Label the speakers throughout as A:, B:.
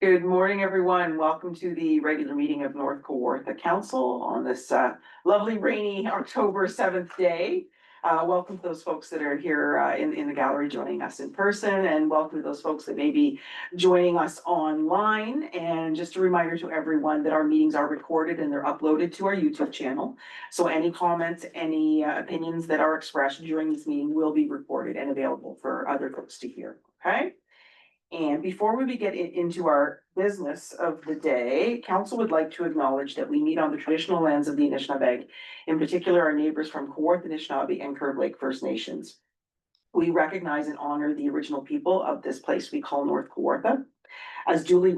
A: Good morning, everyone. Welcome to the regular meeting of North Kawartha Council on this lovely rainy October 7th day. Welcome to those folks that are here in the gallery joining us in person, and welcome to those folks that may be joining us online. And just a reminder to everyone that our meetings are recorded and they're uploaded to our YouTube channel. So any comments, any opinions that are expressed during this meeting will be recorded and available for other folks to hear, okay? And before we get into our business of the day, council would like to acknowledge that we meet on the traditional lands of the Anishinaabe, in particular our neighbors from Kawartha, Anishinaabe and Curve Lake First Nations. We recognize and honor the original people of this place we call North Kawartha. As duly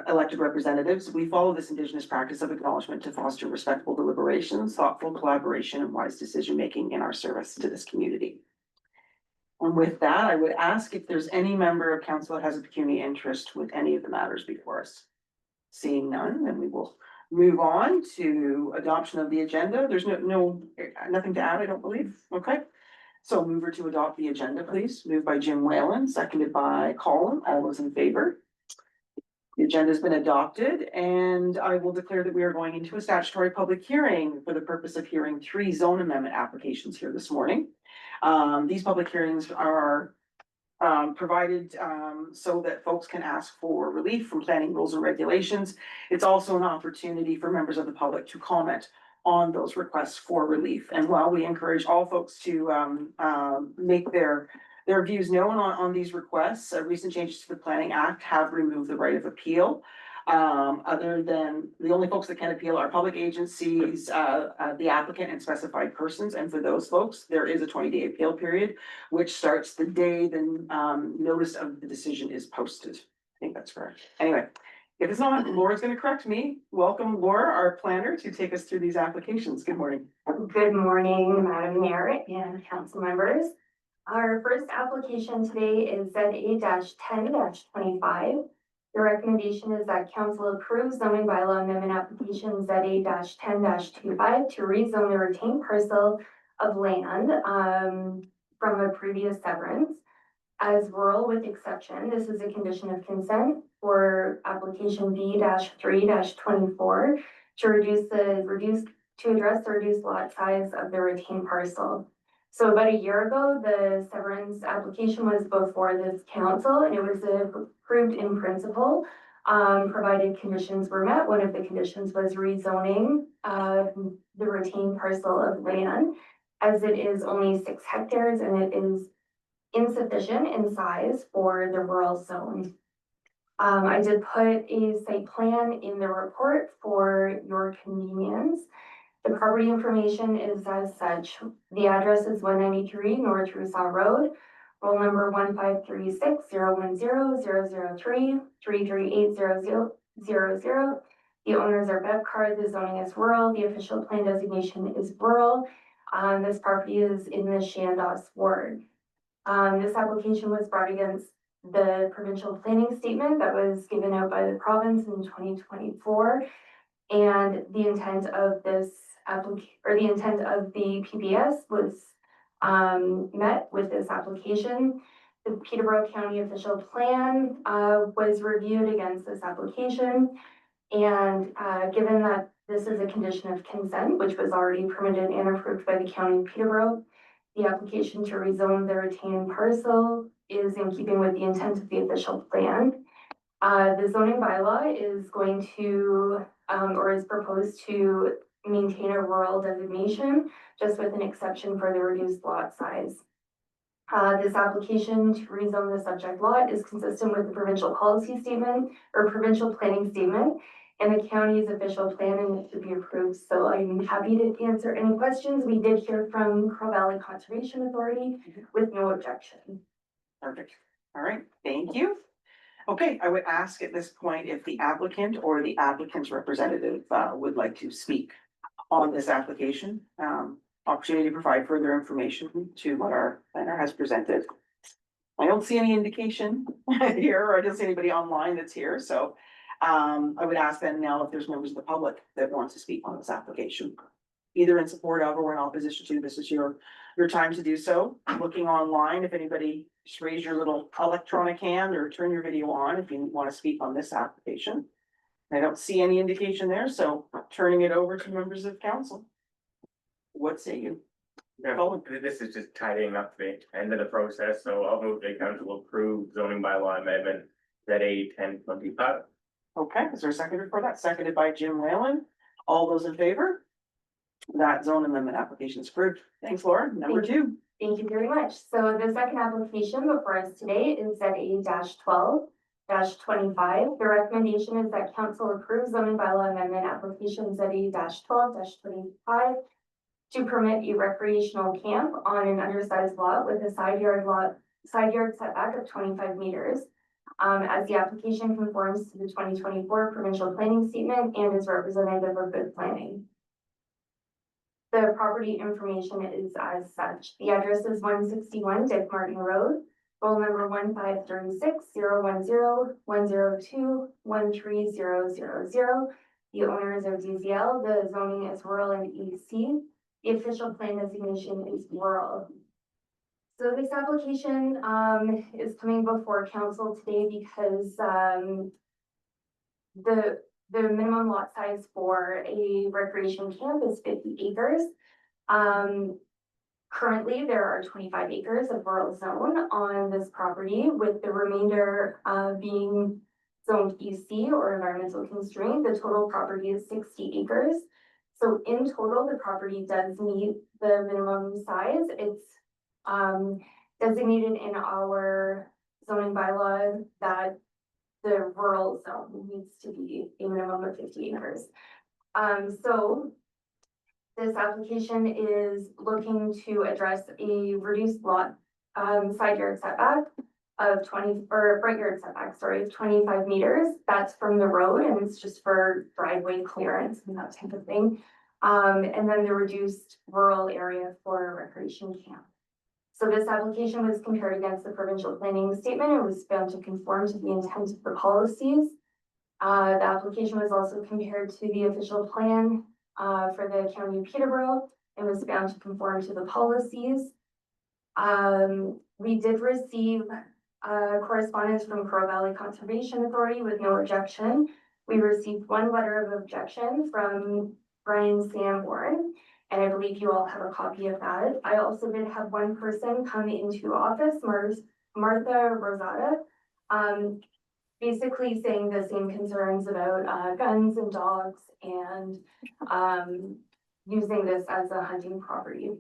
A: elected representatives, we follow this Indigenous practice of acknowledgement to foster respectful deliberations, thoughtful collaboration, and wise decision-making in our service to this community. And with that, I would ask if there's any member of council that has a pecuniary interest with any of the matters before us. Seeing none, then we will move on to adoption of the agenda. There's nothing to add, I don't believe. Okay. So mover to adopt the agenda, please. Moved by Jim Whalen, seconded by Colin. All those in favor? The agenda has been adopted, and I will declare that we are going into a statutory public hearing for the purpose of hearing 3 zone amendment applications here this morning. These public hearings are provided so that folks can ask for relief from planning rules and regulations. It's also an opportunity for members of the public to comment on those requests for relief. And while we encourage all folks to make their views known on these requests, recent changes to the Planning Act have removed the right of appeal. Other than the only folks that can appeal are public agencies, the applicant and specified persons. And for those folks, there is a 20-day appeal period, which starts the day the notice of the decision is posted. I think that's correct. Anyway, if it's not, Laura's going to correct me. Welcome, Laura, our planner, to take us through these applications. Good morning.
B: Good morning, Madam Mayor and council members. Our first application today is ZA-10-25. The recommendation is that council approves zoning bylaw amendment application ZA-10-25 to rezone the retained parcel of land from a previous severance as rural with exception. This is a condition of consent for application B-3-24 to address the reduced lot size of the retained parcel. So about a year ago, the severance application was before this council and it was approved in principle, provided conditions were met. One of the conditions was rezoning the retained parcel of land, as it is only 6 hectares and it is insufficient in size for the rural zone. I did put a site plan in the report for your convenience. The property information is as such. The address is 193 North Rusaw Road, roll number 153601003338000. The owners are Bevcar. The zoning is rural. The official plan designation is rural. This property is in the Shandos ward. This application was brought against the provincial planning statement that was given out by the province in 2024, and the intent of this the intent of the PBS was met with this application. The Peterborough County official plan was reviewed against this application, and given that this is a condition of consent, which was already permitted and approved by the County of Peterborough, the application to rezone the retained parcel is in keeping with the intent of the official plan. The zoning bylaw is going to, or is proposed to maintain a rural designation, just with an exception for the reduced lot size. This application to rezone the subject lot is consistent with the provincial policy statement or provincial planning statement and the county's official plan, and it should be approved. So I'm happy to answer any questions. We did hear from Crowe Valley Conservation Authority with no objection.
A: Perfect. All right. Thank you. Okay, I would ask at this point if the applicant or the applicant's representative would like to speak on this application. Opportunity to provide further information to what our planner has presented. I don't see any indication here, or I don't see anybody online that's here. So I would ask then now if there's members of the public that want to speak on this application. either in support of or in opposition to, this is your time to do so. Looking online, if anybody, just raise your little electronic hand or turn your video on if you want to speak on this application. I don't see any indication there, so turning it over to members of council. What say you?
C: Yeah, this is just tidying up the end of the process, so I'll move the council approve zoning bylaw amendment ZA 1025.
A: Okay, is there a seconder for that? Seconded by Jim Whalen. All those in favor? That zone amendment application is approved. Thanks, Laura. Number two.
B: Thank you very much. So the second application before us today is ZA-12-25. The recommendation is that council approves zoning bylaw amendment application ZA-12-25 to permit a recreational camp on an undersized lot with a side yard setback of 25 meters. As the application conforms to the 2024 provincial planning statement and is representative of good planning. The property information is as such. The address is 161 Dick Martin Road, roll number 1536101021300. The owners are DZL, the zoning is rural and EC. The official plan designation is rural. So this application is coming before council today because the minimum lot size for a recreation camp is 50 acres. Currently, there are 25 acres of rural zone on this property, with the remainder being zoned EC or environmental constraint. The total property is 60 acres. So in total, the property does meet the minimum size. It's designated in our zoning bylaw that the rural zone needs to be a minimum of 50 acres. So this application is looking to address a reduced lot side yard setback of 20 or front yard setback, sorry, of 25 meters. That's from the road, and it's just for driveway clearance and that type of thing. And then the reduced rural area for a recreation camp. So this application was compared against the provincial planning statement and was found to conform to the intent of the policies. The application was also compared to the official plan for the county of Peterborough and was found to conform to the policies. We did receive correspondence from Crowe Valley Conservation Authority with no objection. We received one letter of objection from Brian Sam Warren, and I believe you all have a copy of that. I also did have one person come into office, Martha Rosada, basically saying the same concerns about guns and dogs and using this as a hunting property.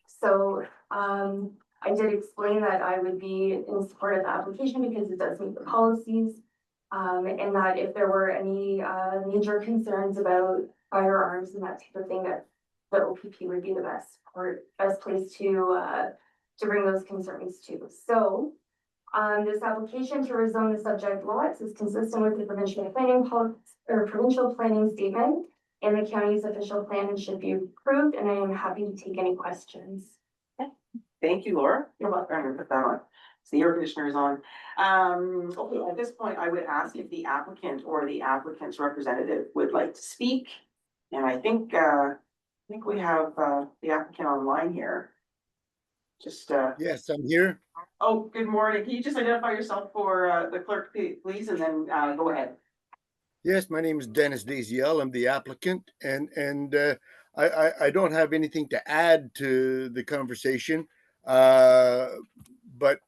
B: So I did explain that I would be in support of the application because it does meet the policies, and that if there were any major concerns about firearms and that type of thing, that the OPP would be the best place to bring those concerns to. So this application to rezone the subject lots is consistent with the provincial planning statement and the county's official plan and should be approved, and I am happy to take any questions.
A: Thank you, Laura.
B: You're welcome.
A: I'm gonna put that on. So the air conditioner is on. Okay, at this point, I would ask if the applicant or the applicant's representative would like to speak. And I think we have the applicant online here. Just
D: Yes, I'm here.
A: oh, good morning. Can you just identify yourself for the clerk, please, and then go ahead.
D: Yes, my name is Dennis Daziel. I'm the applicant, and I don't have anything to add to the conversation. But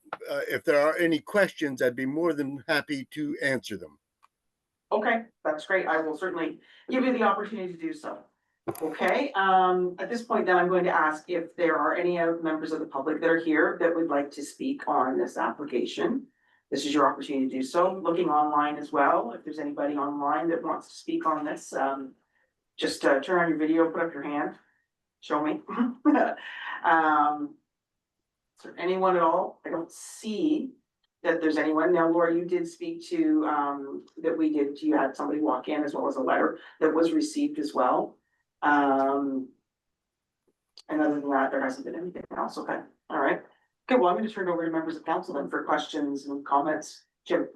D: if there are any questions, I'd be more than happy to answer them.
A: Okay, that's great. I will certainly give you the opportunity to do so. Okay, at this point then I'm going to ask if there are any members of the public that are here that would like to speak on this application. This is your opportunity to do so. Looking online as well, if there's anybody online that wants to speak on this, just turn on your video, put up your hand, show me. Is there anyone at all? I don't see that there's anyone. Now, Laura, you did speak to, you had somebody walk in as well as a letter that was received as well. And other than that, there hasn't been anything else. Okay, all right. Okay, well, I'm going to turn it over to members of council then for questions and comments. Jim.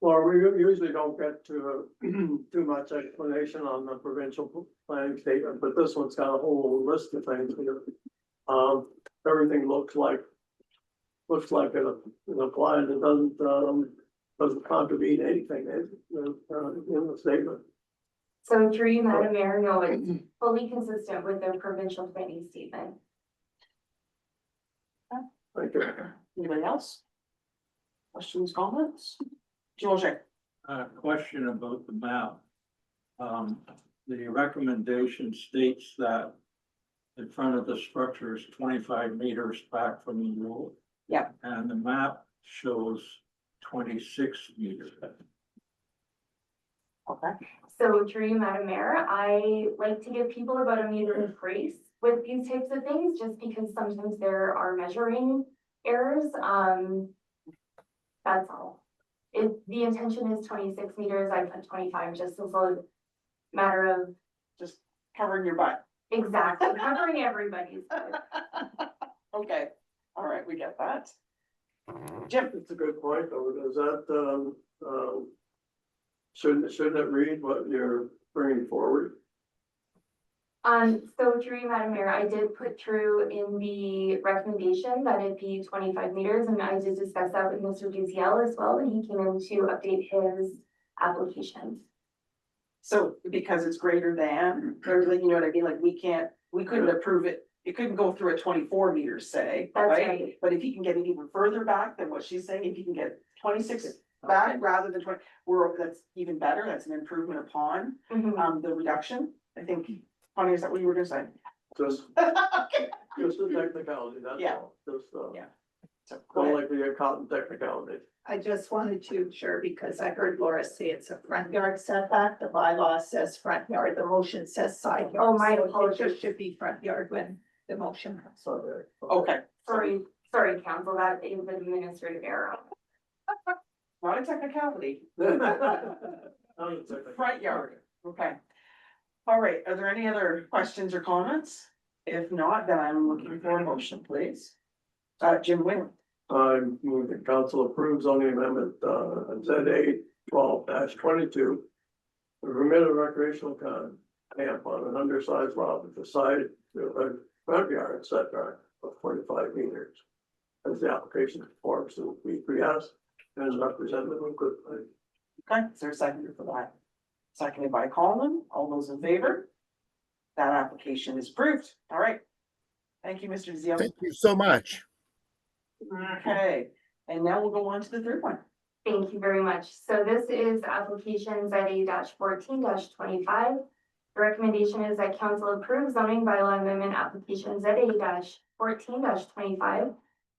E: Well, we usually don't get to too much explanation on the provincial planning statement, but this one's got a whole list of things here. Everything looks like it applies, it doesn't contravene anything in the statement.
B: So through you, Madam Mayor, no, it's fully consistent with the provincial planning statement.
E: Thank you.
A: Anybody else? Questions, comments? George?
F: Question about the map. The recommendation states that in front of the structure is 25 meters back from the road.
A: Yeah.
F: And the map shows 26 meters.
A: Okay.
B: So through you, Madam Mayor, I like to give people about a meter of grace with these types of things, just because sometimes there are measuring errors. That's all. If the intention is 26 meters, I put 25 just as a matter of
A: Just covering your butt.
B: exactly covering everybody's.
A: Okay, all right, we get that. Jim?
E: It's a good point, though, is that, shouldn't it read what you're bringing forward?
B: So through you, Madam Mayor, I did put through in the recommendation that it be 25 meters, and I did discuss that with Mr. Duziel as well, when he came in to update his application.
A: So because it's greater than, or like, you know what I mean, like we couldn't approve it, it couldn't go through at 24 meters, say,
B: That's
A: right?
B: right.
A: But if he can get it even further back than what she's saying, if he can get 26 back rather than 20, that's even better, that's an improvement upon,
B: Mhm.
A: the reduction, I think. Connie, is that what you were gonna say?
E: Just,
A: Okay.
E: just a technicality, that's
A: Yeah.
E: all, just,
A: Yeah. So, go
E: don't
A: ahead.
E: like the cotton technicality.
G: I just wanted to, sure, because I heard Laura say it's a front yard setback, the bylaw says front yard, the motion says side yard.
B: Oh, my
G: so it
B: apologies.
G: just should be front yard when the motion comes.
E: So,
A: Okay.
B: Sorry, council, that is an administrative error.
A: Not a technicality, front yard, okay. All right, are there any other questions or comments? If not, then I'm looking for a motion, please. Jim Wynn.
E: I move the council approves zoning amendment, ZA 12-22. To permit a recreational camp on an undersized lot with a side, front yard setback of 45 meters. As the application forms to be pre-asked and representative of good place.
A: Okay, is there a seconder for that? Seconded by Colin, all those in favor? That application is approved, all right. Thank you, Mr. Zio.
D: Thank you so much.
A: Okay, and now we'll go on to the third one.
B: Thank you very much. So this is application ZA-14-25. The recommendation is that council approve zoning bylaw amendment application ZA-14-25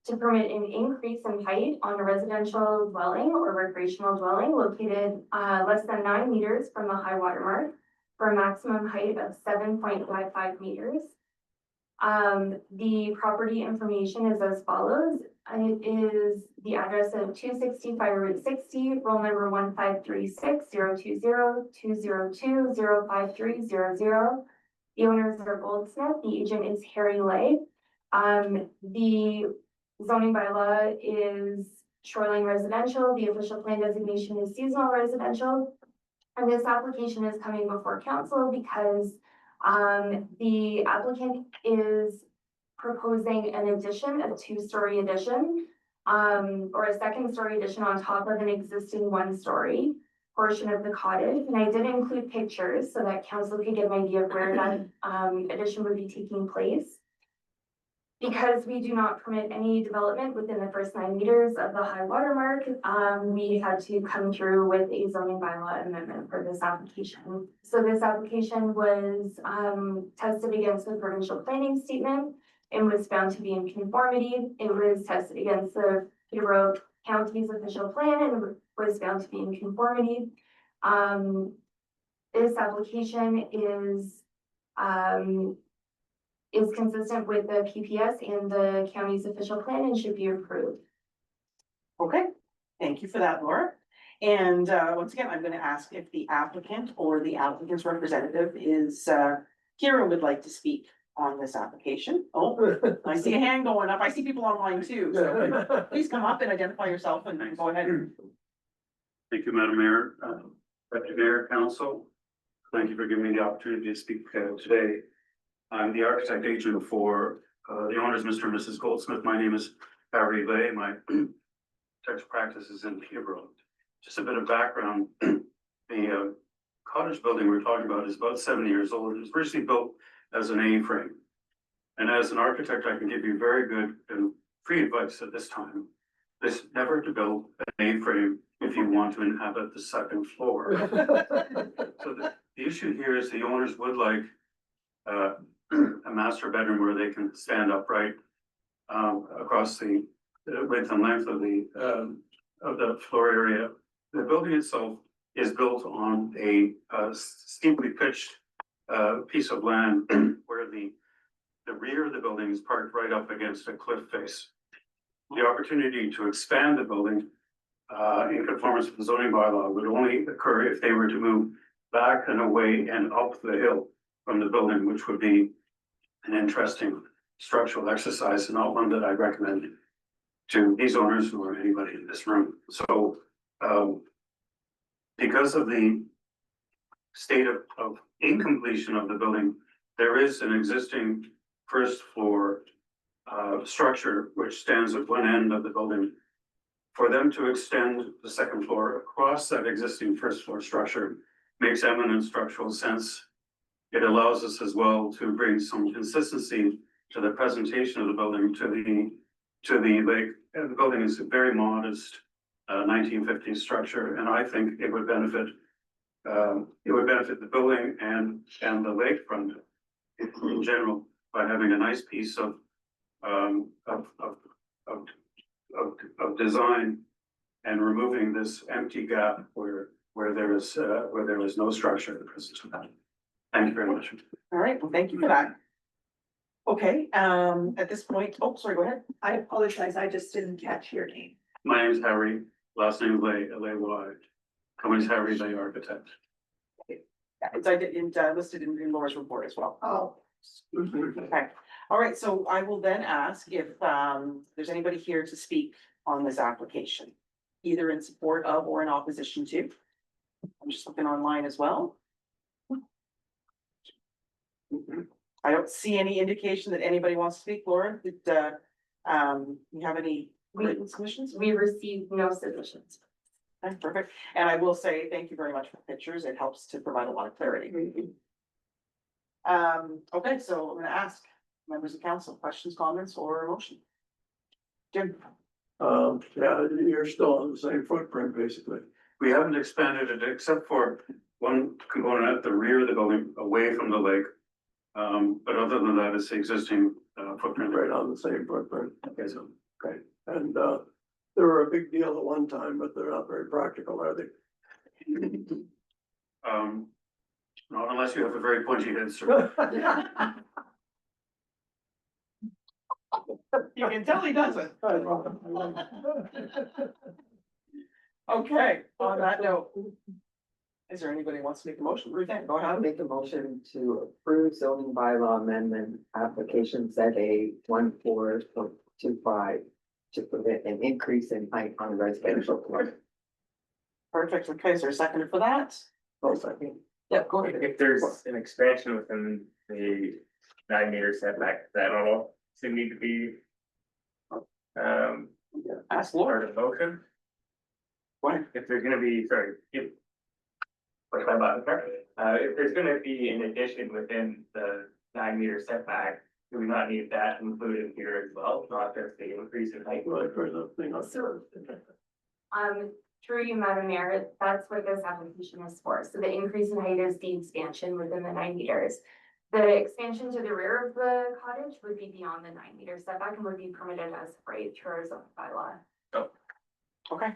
B: to permit an increase in height on a residential dwelling or recreational dwelling located less than 9 meters from the high water mark for a maximum height of 7.55 meters. The property information is as follows. It is the address of 265 Route 60, roll number 153620202053000. The owners are Goldsmith, the agent is Harry Lay. The zoning bylaw is shoreline residential, the official plan designation is seasonal residential. And this application is coming before council because the applicant is proposing an addition, a 2-story addition, or a 2nd-story addition on top of an existing 1-story portion of the cottage. And I did include pictures so that council could get an idea of where that addition would be taking place. Because we do not permit any development within the first 9 meters of the high water mark, we had to come through with a zoning bylaw amendment for this application. So this application was tested against the provincial planning statement and was found to be in conformity. It was tested against the Peterborough County's official plan and was found to be in conformity. This application is consistent with the PPS and the county's official plan and should be approved.
A: Okay, thank you for that, Laura. And once again, I'm gonna ask if the applicant or the applicant's representative is here and would like to speak on this application. Oh, I see a hand going up. I see people online too. So please come up and identify yourself and go ahead.
H: Thank you, Madam Mayor, Deputy Mayor, Council. Thank you for giving me the opportunity to speak today. I'm the architect agent for the owners, Mr. and Mrs. Goldsmith. My name is Barry Lay. My architecture practice is in Peterborough. Just a bit of background. The cottage building we're talking about is about 70 years old. It was originally built as an A-frame. And as an architect, I can give you very good and free advice at this time. This never to build an A-frame if you want to inhabit the second floor. So the issue here is the owners would like a master bedroom where they can stand upright across the width and length of the floor area. The building itself is built on a steeply pitched piece of land where the rear of the building is parked right up against a cliff face. The opportunity to expand the building in conformance with the zoning bylaw would only occur if they were to move back and away and up the hill from the building, which would be an interesting structural exercise and not one that I recommend to these owners or anybody in this room. So because of the state of incompletion of the building, there is an existing first floor structure which stands at one end of the building. For them to extend the second floor across that existing first floor structure makes eminent structural sense. It allows us as well to bring some consistency to the presentation of the building to the lake. The building is a very modest 1950s structure, and I think it would benefit the building and the lakefront in general by having a nice piece of design and removing this empty gap where there is no structure at the present time. Thank you very much.
A: All right, well, thank you for that. Okay, at this point, oh, sorry, go ahead.
G: I apologize, I just didn't catch your name.
H: My name is Harry, last name Lay, L-A-Y. Company's Harry Lay Architect.
A: It's listed in Laura's report as well.
G: Oh,
A: Okay, all right, so I will then ask if there's anybody here to speak on this application, either in support of or in opposition to. I'm just looking online as well. I don't see any indication that anybody wants to speak. Laura, did you have any written submissions?
B: We received no submissions.
A: Okay, perfect. And I will say thank you very much for the pictures. It helps to provide a lot of clarity. Okay, so I'm gonna ask members of council, questions, comments, or a motion? Jim?
E: Yeah, you're still on the same footprint, basically.
H: We haven't expanded it except for one component at the rear of the building away from the lake. But other than that, it's the existing footprint.
E: Right on the same footprint.
H: Okay, so,
E: Okay, and they were a big deal at one time, but they're not very practical, are they?
H: not unless you have a very pointy head, sir.
A: You can tell he doesn't. Okay, on that note, is there anybody who wants to make a motion? Ruth Ann, go
I: I'll
A: ahead.
I: make a motion to approve zoning bylaw amendment application ZA 1425 to permit an increase in height on residential floor.
A: Perfect. Okay, is there a second for that? Yep, go ahead.
C: If there's an expansion within the 9-meter setback, that all should need to be
A: Ask Laura.
C: part of the motion.
A: What?
C: If there's gonna be, sorry, if. What's my button? If there's gonna be an addition within the 9-meter setback, do we not need that included here as well, not just the increase in height?
E: Right, for the thing on
B: So, through you, Madam Mayor, that's what this application is for. So the increase in height is the expansion within the 9 meters. The expansion to the rear of the cottage would be beyond the 9-meter setback and would be permitted as right through our zoning bylaw.
A: Okay.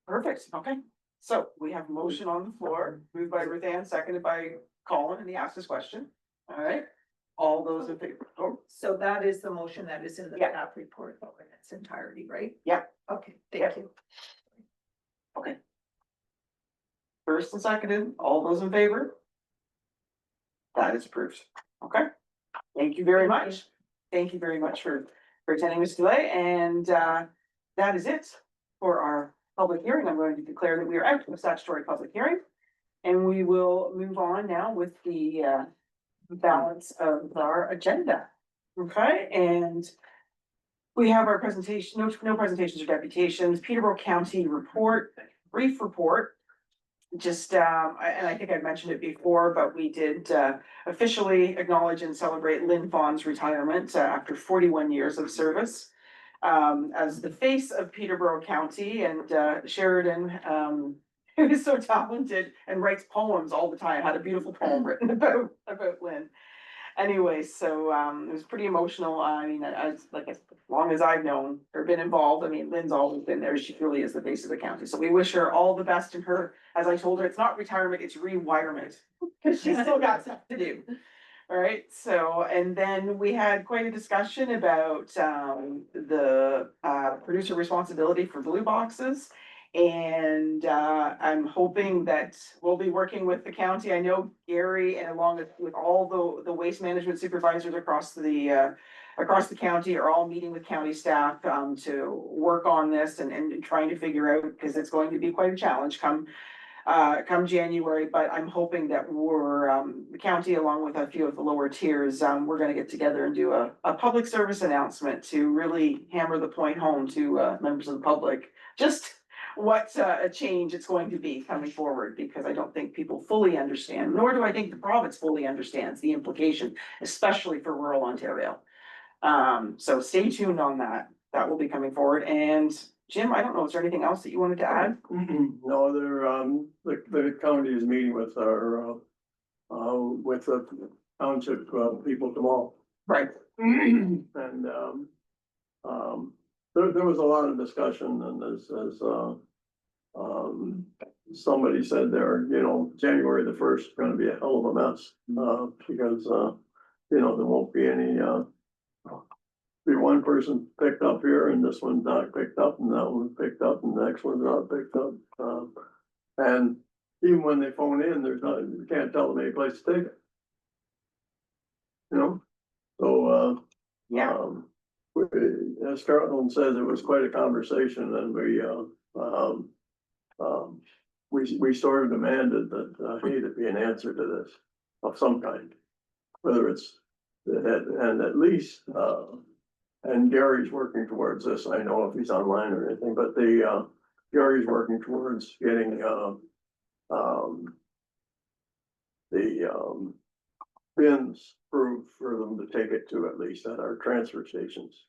A: Perfect, okay. So we have a motion on the floor, moved by Ruth Ann, seconded by Colin, and he asked this question. All right, all those in favor? Oh,
G: so that is the motion that is in the
A: Yeah.
G: staff report in its entirety, right?
A: Yeah.
G: Okay,
A: Yeah.
G: thank you.
A: okay. First and seconded, all those in favor? That is approved. Okay. Thank you very much. Thank you very much for attending this today, and that is it for our public hearing, I'm going to declare that we are out of statutory public hearing. And we will move on now with the balance of our agenda. Okay, and we have our presentation, no presentations or deputations, Peterborough County report, brief report. Just, and I think I mentioned it before, but we did officially acknowledge and celebrate Lynn Fawn's retirement after 41 years of service as the face of Peterborough County, and Sheridan, who is so talented and writes poems all the time, had a beautiful poem written about Lynn. Anyway, so it was pretty emotional. I mean, as long as I've known or been involved, I mean, Lynn's always been there. She really is the face of the county. So we wish her all the best in her, as I told her, it's not retirement, it's rewirement. Because she's still got stuff to do. All right, so, and then we had quite a discussion about the producer responsibility for blue boxes. And I'm hoping that we'll be working with the county. I know Gary, and along with all the waste management supervisors across the county are all meeting with county staff to work on this and trying to figure out, because it's going to be quite a challenge come January. But I'm hoping that the county, along with a few of the lower tiers, we're gonna get together and do a public service announcement to really hammer the point home to members of the public, just what a change it's going to be coming forward, because I don't think people fully understand, nor do I think the province fully understands the implication, especially for rural Ontario. So stay tuned on that. That will be coming forward. And Jim, I don't know, is there anything else that you wanted to add?
E: No, the county is meeting with the township people tomorrow.
A: Right.
E: And there was a lot of discussion, and as somebody said there, January the 1st is gonna be a hell of a mess. Because there won't be any be one person picked up here, and this one's not picked up, and that one's picked up, and the next one's not picked up. And even when they phone in, you can't tell them any place to take it. So
A: Yeah.
E: As Carolyn said, it was quite a conversation, and we sort of demanded that there be an answer to this of some kind, whether it's and at least and Gary's working towards this. I know if he's online or anything, but Gary's working towards getting the bins approved for them to take it to, at least at our transfer stations.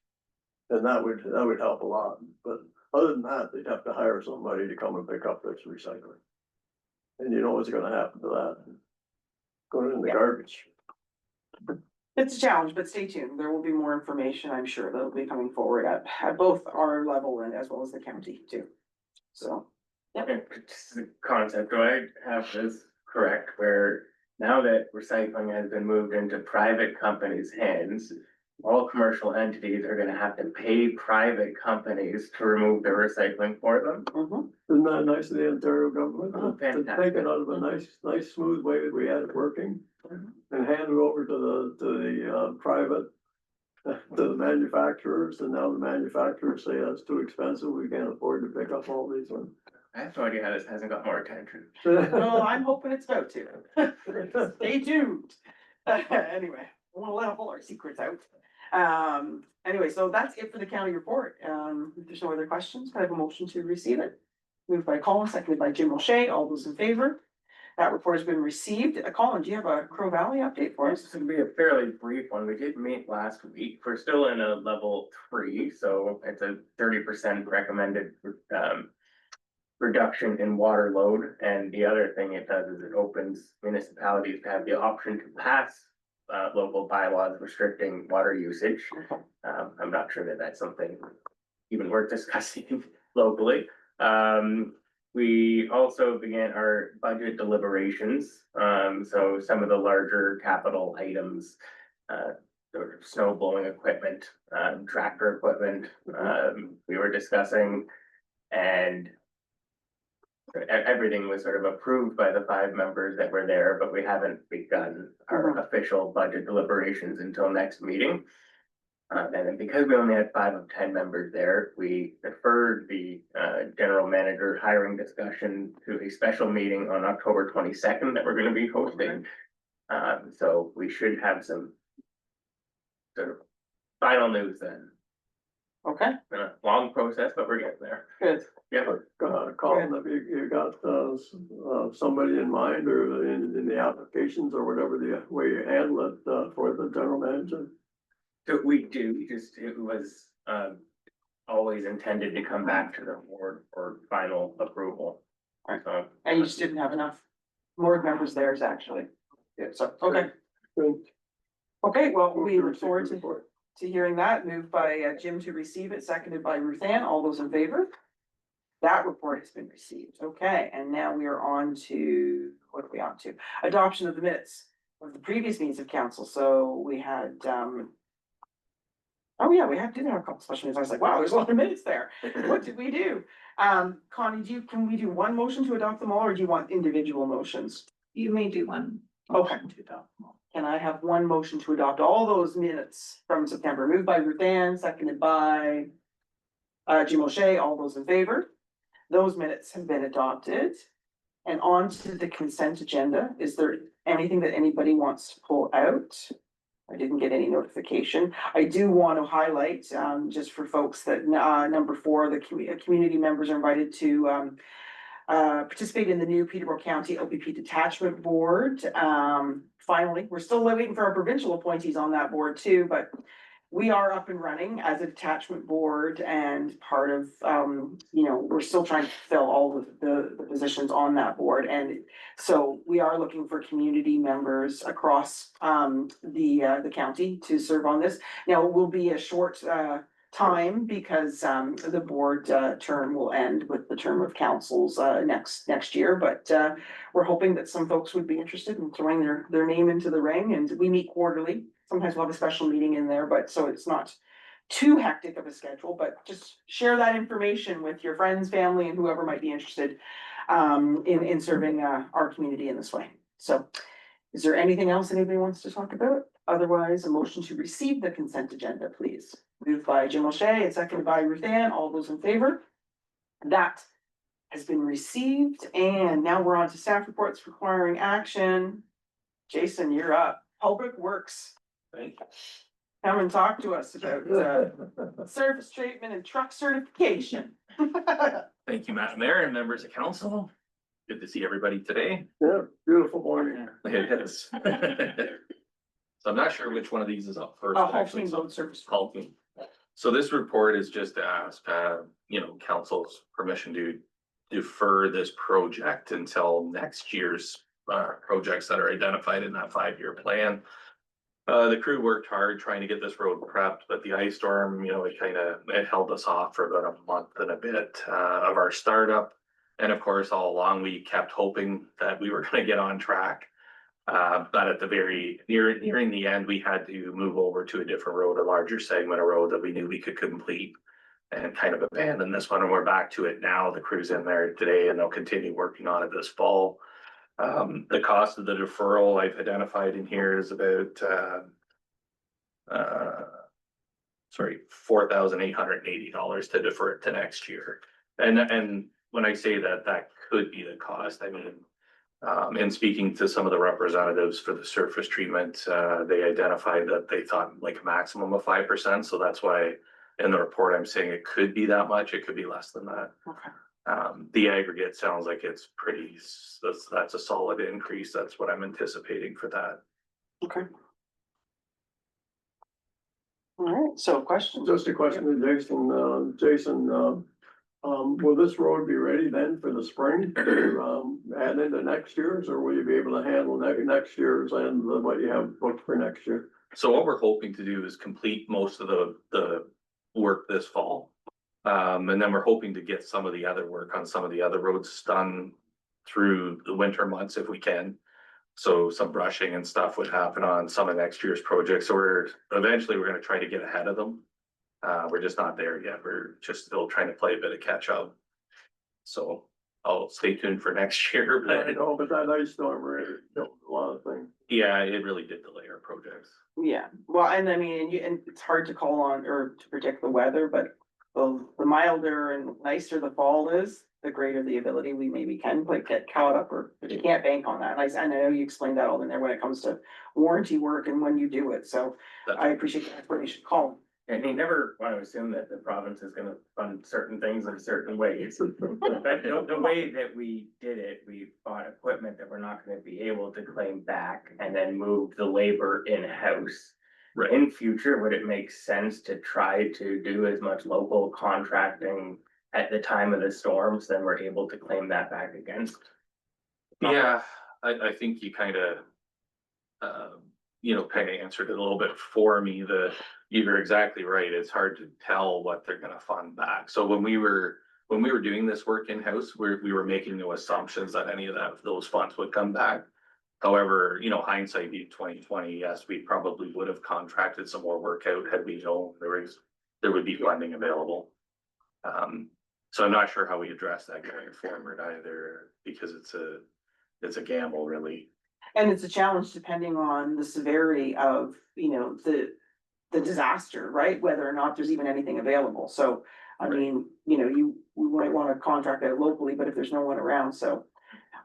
E: And that would help a lot. But other than that, they'd have to hire somebody to come and pick up this recycling. And you know what's gonna happen to that? Going in the garbage.
A: It's a challenge, but stay tuned. There will be more information, I'm sure, that'll be coming forward at both our level and as well as the county too. So,
C: Okay, just the concept, do I have this correct, where now that recycling has been moved into private companies' hands, all commercial entities are gonna have to pay private companies to remove their recycling for them?
E: Isn't that nice of the Ontario government
C: Oh,
E: to
C: fantastic.
E: take it out of a nice smooth way that we had it working and hand it over to the private, to the manufacturers, and now the manufacturers say that's too expensive, we can't afford to pick up all these ones.
C: I have no idea how this hasn't got more attention.
A: well, I'm hoping it's about to. Stay tuned. Anyway, we'll let all our secrets out. Anyway, so that's it for the county report. If there's no other questions, can I have a motion to receive it? Moved by Colin, seconded by Jim O'Shea. All those in favor? That report has been received. Colin, do you have a Crowe Valley update for us?
C: This is gonna be a fairly brief one. We did meet last week. We're still in a level 3, so it's a 30% recommended reduction in water load. And the other thing it does is it opens municipalities to have the option to pass local bylaws restricting water usage. I'm not sure that that's something even worth discussing locally. We also began our budget deliberations. So some of the larger capital items, sort of snow blowing equipment, tractor equipment, we were discussing, and everything was sort of approved by the 5 members that were there, but we haven't begun our official budget deliberations until next meeting. And then because we only had 5 of 10 members there, we deferred the general manager hiring discussion to a special meeting on October 22nd that we're gonna be hosting. So we should have some sort of final news then.
A: Okay,
C: Been a long process, but we're getting there.
A: good.
C: Yeah.
E: Colin, have you got, somebody in mind or in the applications or whatever the way you handle it, for the general manager?
C: So we do, just it was always intended to come back to the board for final approval.
A: Right.
C: So,
A: And you just didn't have enough board members there, actually. Yeah, so, okay,
E: Good.
A: okay, well, we look forward to
E: Report.
A: hearing that. Moved by Jim to receive it, seconded by Ruth Ann. All those in favor? That report has been received. Okay, and now we are on to, what are we on to? Adoption of the minutes of the previous meetings of council. So we had, oh yeah, did have a couple special meetings. I was like, wow, there's a lot of minutes there. What did we do? Connie, can we do one motion to adopt them all, or do you want individual motions?
G: You may do one.
A: Okay.
G: motion to adopt them all.
A: Can I have one motion to adopt all those minutes from September? Moved by Ruth Ann, seconded by Jim O'Shea. All those in favor? Those minutes have been adopted. And on to the consent agenda. Is there anything that anybody wants to pull out? I didn't get any notification. I do want to highlight, just for folks that, number 4, the community members are invited to participate in the new Peterborough County LPP Detachment Board. Finally, we're still waiting for our provincial appointees on that board too, but we are up and running as a detachment board, and part of, we're still trying to fill all of the positions on that board. And so we are looking for community members across the county to serve on this. Now, it will be a short time because the board term will end with the term of councils next year, but we're hoping that some folks would be interested in throwing their name into the ring. And we meet quarterly. Sometimes we'll have a special meeting in there, but so it's not too hectic of a schedule, but just share that information with your friends, family, and whoever might be interested in serving our community in this way. So is there anything else anybody wants to talk about? Otherwise, a motion to receive the consent agenda, please. Moved by Jim O'Shea and seconded by Ruth Ann. All those in favor? That has been received. And now we're on to staff reports requiring action. Jason, you're up. Public Works.
F: Thank you.
A: Come and talk to us about surface treatment and truck certification.
J: Thank you, Madam Mayor and members of council. Good to see everybody today.
E: Yeah, beautiful morning.
J: It is. So I'm not sure which one of these is up first. actually,
A: Haultain
J: so-
A: road surface.
J: Haultain. So this report is just to ask, council's permission to defer this project until next year's projects that are identified in that 5-year plan. The crew worked hard trying to get this road prepped, but the ice storm, it held us off for about a month and a bit of our startup. And of course, all along, we kept hoping that we were gonna get on track. But at the nearing the end, we had to move over to a different road, a larger segment of road that we knew we could complete and kind of abandon this one. And we're back to it now. The crew's in there today and they'll continue working on it this fall. The cost of the deferral I've identified in here is about $4,880 to defer it to next year. And when I say that, that could be the cost. I mean, in speaking to some of the representatives for the surface treatment, they identified that they thought like a maximum of 5%. So that's why in the report, I'm saying it could be that much. It could be less than that.
A: Okay.
J: The aggregate sounds like it's that's a solid increase. That's what I'm anticipating for that.
A: Okay. All right, so questions?
E: Just a question to Jason, will this road be ready then for the spring to add into next year's, or will you be able to handle next year's and what you have booked for next year?
J: So what we're hoping to do is complete most of the work this fall. And then we're hoping to get some of the other work on some of the other roads done through the winter months if we can. So some brushing and stuff would happen on some of next year's projects. So we're going to try to get ahead of them. We're just not there yet. We're just still trying to play a bit of catch up. So I'll stay tuned for next year,
E: I
J: but
E: know, but that ice storm really killed a lot of things.
J: yeah, it really did delay our projects.
A: Yeah, well, and I mean, and it's hard to call on or to predict the weather, but the milder and nicer the fall is, the greater the ability we maybe can like get caught up, or, but you can't bank on that. And I know you explained that all in there when it comes to warranty work and when you do it, so I appreciate the explanation, Colin.
C: And you never want to assume that the province is gonna fund certain things in certain ways. But the way that we did it, we bought equipment that we're not gonna be able to claim back and then move the labor in-house.
J: Right.
C: In future, would it make sense to try to do as much local contracting at the time of the storms, then we're able to claim that back against?
J: Yeah, I think you kind of, kind of answered it a little bit for me. You're exactly right. It's hard to tell what they're gonna fund back. So when we were doing this work in-house, we were making no assumptions that any of those funds would come back. However, hindsight being 2020, yes, we probably would have contracted some more work out had we known there would be funding available. So I'm not sure how we address that going forward either, because it's a gamble, really.
A: And it's a challenge depending on the severity of, the disaster, right? Whether or not there's even anything available. So, I mean, we might want to contract out locally, but if there's no one around, so.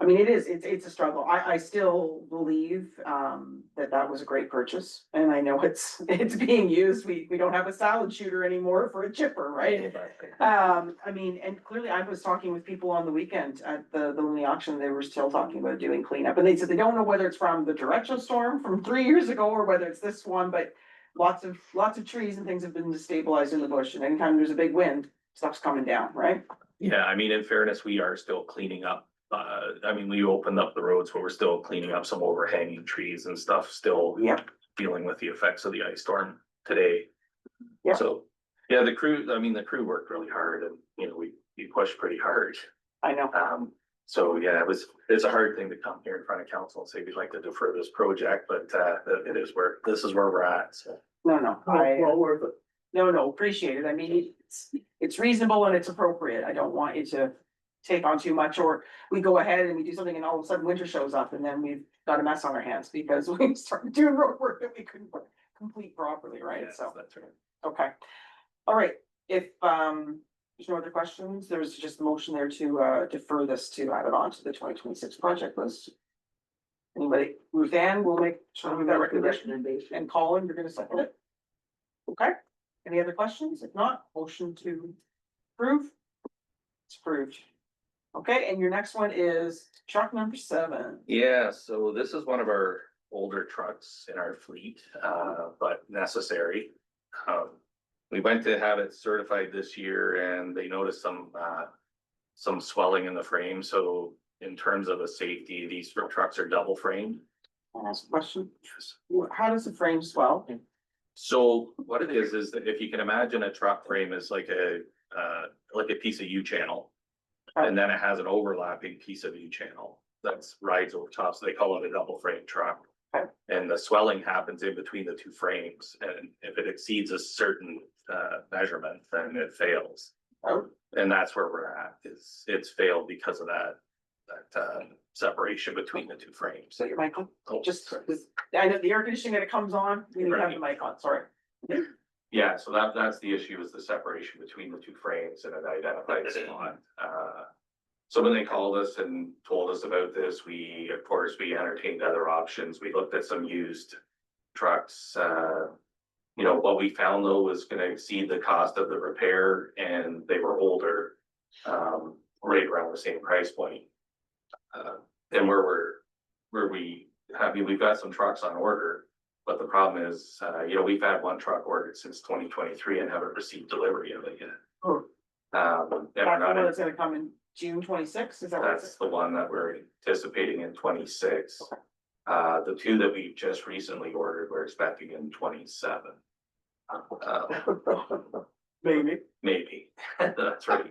A: I mean, it's a struggle. I still believe, that was a great purchase, and I know it's being used. We don't have a salad shooter anymore for a chipper, right? I mean, and clearly I was talking with people on the weekend at the Looney auction, they were still talking about doing cleanup, and they said they don't know whether it's from the torrential storm from 3 years ago or whether it's this one, but lots of trees and things have been destabilized in the bush, and anytime there's a big wind, stuff's coming down, right?
J: Yeah, I mean, in fairness, we are still cleaning up. We opened up the roads, but we're still cleaning up some overhanging trees and stuff, still dealing with the effects of the ice storm today.
A: Yeah.
J: So, yeah, the crew worked really hard, and, we pushed pretty hard.
A: I know.
J: So, yeah, it's a hard thing to come here in front of council and say we'd like to defer this project, but, this is where we're at, so.
A: No,
E: Well worth it.
A: No, appreciate it. I mean, it's reasonable and it's appropriate. I don't want you to take on too much, or we go ahead and we do something and all of a sudden winter shows up and then we've got a mess on our hands because we started doing road work that we couldn't complete properly, right?
J: Yes,
A: So,
J: that's right.
A: okay. All right, if there's no other questions, there's just a motion there to defer this, to add it on to the 2026 project list. Anybody? Ruth Ann will make that recommendation, and Colin, you're gonna second it. Okay, any other questions? If not, motion to approve. It's approved. Okay, and your next one is truck number 7.
J: Yeah, so this is one of our older trucks in our fleet, but necessary. We went to have it certified this year and they noticed some swelling in the frame. So in terms of a safety, these trucks are double framed.
A: I'll ask a question. How does the frame swell?
J: So what it is that if you can imagine a truck frame is like a piece of U-channel. And then it has an overlapping piece of U-channel that rides over top, so they call it a double frame truck.
A: Okay.
J: And the swelling happens in between the two frames, and if it exceeds a certain measurement, then it fails.
A: Oh.
J: And that's where we're at, it's failed because of that separation between the two frames.
A: So your mic on?
J: Oh,
A: Just,
J: sorry.
A: I know the air conditioning that it comes on, we need to have the mic on, sorry.
J: Yeah, so that's the issue, is the separation between the two frames and an identified spot. So when they called us and told us about this, we entertained other options. We looked at some used trucks. What we found though was gonna exceed the cost of the repair, and they were older, right around the same price point. And we've got some trucks on order. But the problem is, we've had one truck ordered since 2023 and haven't received delivery of it yet.
A: Oh.
J: And we're
A: That's
J: not,
A: one that's gonna come in June 26, is that what
J: that's the one that we're anticipating in 26. The two that we just recently ordered, we're expecting in 27. Maybe, that's right.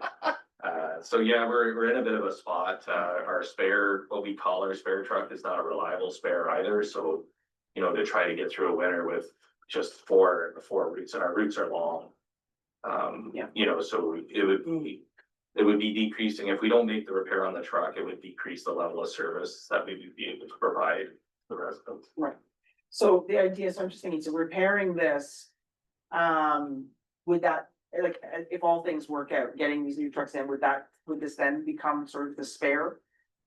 J: So yeah, we're in a bit of a spot. What we call our spare truck is not a reliable spare either, so. To try to get through a winter with just four routes, and our routes are long. So it would be it would be decreasing, if we don't make the repair on the truck, it would decrease the level of service that we would be able to provide the residents.
A: Right. So the idea, so I'm just thinking, so repairing this, would that, like, if all things work out, getting these new trucks in, would this then become sort of the spare?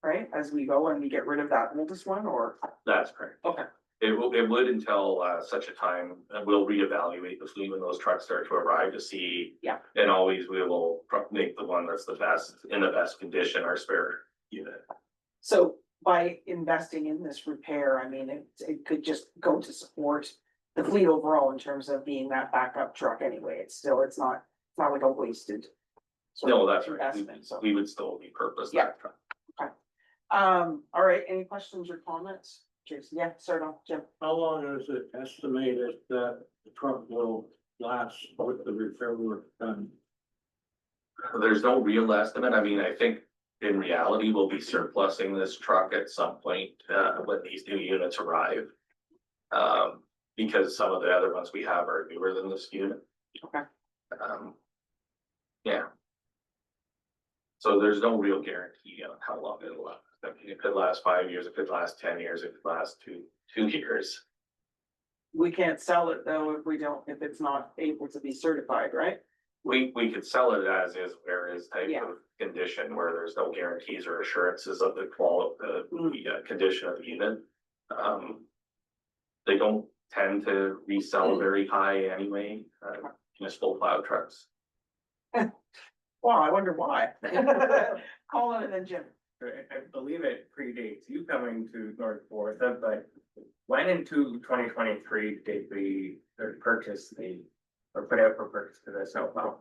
A: Right, as we go and we get rid of that oldest one, or?
J: That's correct.
A: Okay.
J: It would until such a time, and we'll reevaluate the fleet when those trucks start to arrive to see.
A: Yeah.
J: And always we will make the one that's the best, in the best condition, our spare unit.
A: So by investing in this repair, I mean, it could just go to support the fleet overall in terms of being that backup truck anyway. It's not like a wasted. sort
J: No,
A: of
J: that's right.
A: investment, so.
J: We would still repurpose
A: Yeah.
J: that truck.
A: All right, any questions or comments? Jason, yeah, start off, Jim.
F: How long is it estimated that the truck will last with the repair work done?
J: There's no real estimate. I mean, I think in reality, we'll be surplusing this truck at some point, when these new units arrive. Because some of the other ones we have are newer than this unit.
A: Okay.
J: Yeah. So there's no real guarantee on how long it'll last. I mean, it could last 5 years, it could last 10 years, it could last two years.
A: We can't sell it though if it's not able to be certified, right?
J: We could sell it as is, where is type
A: Yeah.
J: of condition where there's no guarantees or assurances of the quality, the condition of the unit. They don't tend to resell very high anyway, municipal plow trucks.
A: Wow, I wonder why. Colin and then Jim.
C: I believe it predates you coming to North Kawartha, but when into 2023 did we purchase or put out for purchase the snowplow?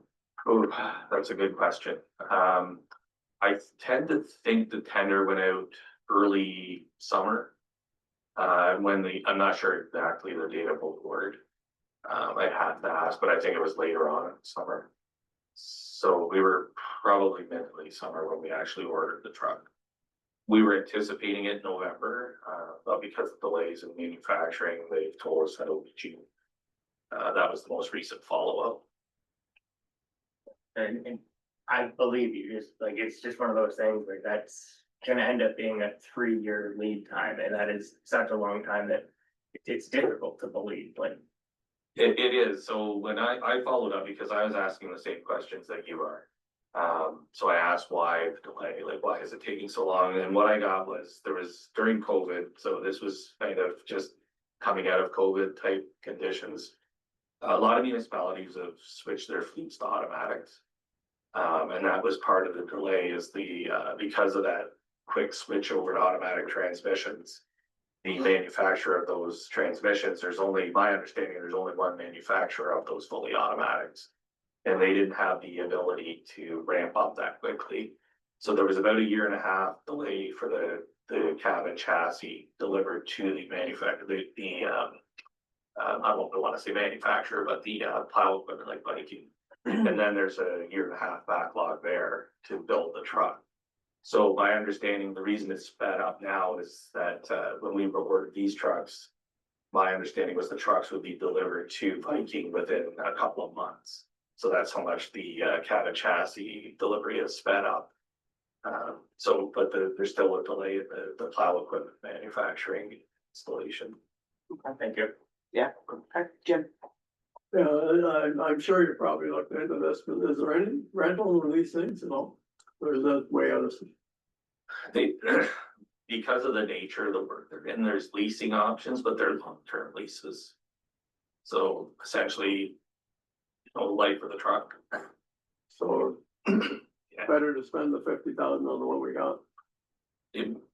J: Oh, that's a good question. I tend to think the tender went out early summer. I'm not sure exactly the date of award. I have to ask, but I think it was later on in summer. So we were probably mid-late summer when we actually ordered the truck. We were anticipating it in November, but because of delays in manufacturing, they've told us that it'll be June. That was the most recent follow-up.
C: And I believe you, it's just one of those things where that's gonna end up being a 3-year lead time, and that is such a long time that it's difficult to believe, like.
J: It is. So when I followed up, because I was asking the same questions that you are. So I asked why the delay, like, why is it taking so long? And what I got was there was during COVID, so this was kind of just coming out of COVID type conditions. A lot of municipalities have switched their fleets to automatics. And that was part of the delay is because of that quick switch over to automatic transmissions. The manufacturer of those transmissions, my understanding, there's only one manufacturer of those fully automatics. And they didn't have the ability to ramp up that quickly. So there was about a 1.5 year delay for the cab and chassis delivered to the manufacturer, I don't want to say manufacturer, but the plow equipment like Viking. And then there's a 1.5 year backlog there to build the truck. So my understanding, the reason it's sped up now is that when we ordered these trucks, my understanding was the trucks would be delivered to Viking within a couple of months. So that's how much the cab and chassis delivery has sped up. But there's still a delay in the plow equipment manufacturing installation.
A: Okay.
C: Thank you.
A: Yeah, okay, Jim.
E: Yeah, I'm sure you probably looked into this, but is there any rental of these things at all? Or is that way out of?
J: Because of the nature of the work they're in, there's leasing options, but they're long-term leases. So essentially, life of the truck.
E: So
J: Yeah.
E: better to spend the 50,000 on the one we got.